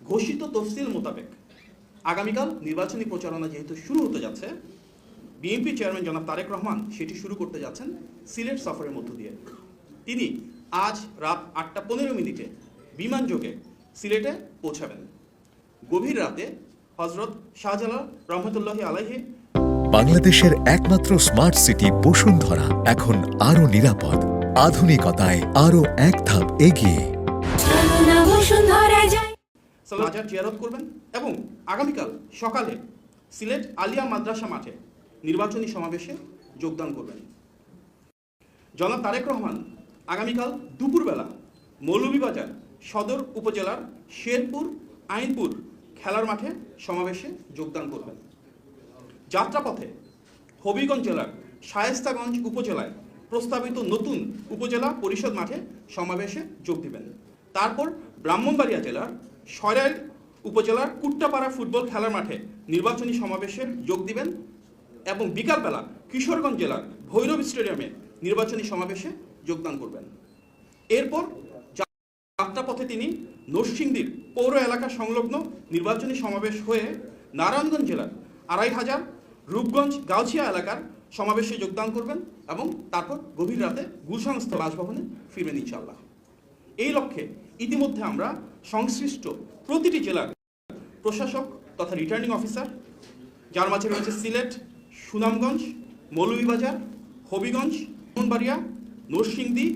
ঘোষিত তফসিল মোতাবেক আগামীকাল নির্বাচনী প্রচারণা যেহেতু শুরু হতে যাচ্ছে, বিএনপি চেয়ারম্যান জনাব তারেক রহমান সেটি শুরু করতে যাচ্ছেন সিলেট সফরের মধ্য দিয়ে। তিনি আজ রাত 8:15 বিমানযোগে সিলেটে পৌঁছাবেন। গভীর রাতে হজরত শাহজালাল রহমতুল্লাহি আলাইহি বাংলাদেশের একমাত্র স্মার্ট সিটি বসুন্ধরা এখন আরো নিরাপদ, আধুনিকতায় আরো এক ধাপ এগিয়ে। মাজার জিয়ারত করবেন এবং আগামীকাল সকালে সিলেট আলিয়া মাদ্রাসা মাঠে নির্বাচনী সমাবেশে যোগদান করবেন। জনাব তারেক রহমান আগামীকাল দুপুরবেলা মৌলভীবাজার সদর উপজেলার শেরপুর আইনপুর খেলার মাঠে সমাবেশে যোগদান করবেন। যাত্রাপথে হবিগঞ্জ জেলার শায়েস্তাগঞ্জ উপজেলায় প্রস্তাবিত নতুন উপজেলা পরিষদ মাঠে সমাবেশে যোগ দিবেন। তারপর ব্রাহ্মণবাড়িয়া জেলার সরাইল উপজেলার কুট্টাপাড়া ফুটবল খেলার মাঠে নির্বাচনী সমাবেশে যোগ দিবেন এবং বিকালবেলা কিশোরগঞ্জ জেলার ভৈরব স্টেডিয়ামে নির্বাচনী সমাবেশে যোগদান করবেন। এরপর যাত্রাপথে তিনি নরসিংদীর পৌর এলাকা সংলগ্ন নির্বাচনী সমাবেশ হয়ে নারায়ণগঞ্জ জেলার 2500 রূপগঞ্জ গাউছিয়া এলাকার সমাবেশে যোগদান করবেন এবং তারপর গভীর রাতে গুলশানস্থ বাসভবনে ফিরবেন ইনশাআল্লাহ। এই লক্ষ্যে ইতিমধ্যে আমরা সংশ্লিষ্ট প্রতিটি জেলার প্রশাসক তথা রিটার্নিং অফিসার, যার মাঝে রয়েছে সিলেট, সুনামগঞ্জ, মৌলভীবাজার, হবিগঞ্জ, ব্রাহ্মণবাড়িয়া, নরসিংদী,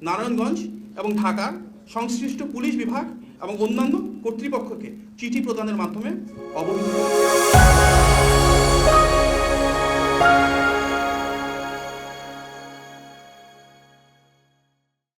নারায়ণগঞ্জ এবং ঢাকার সংশ্লিষ্ট পুলিশ বিভাগ এবং অন্যান্য কর্তৃপক্ষকে চিঠি প্রদানের মাধ্যমে অবহিত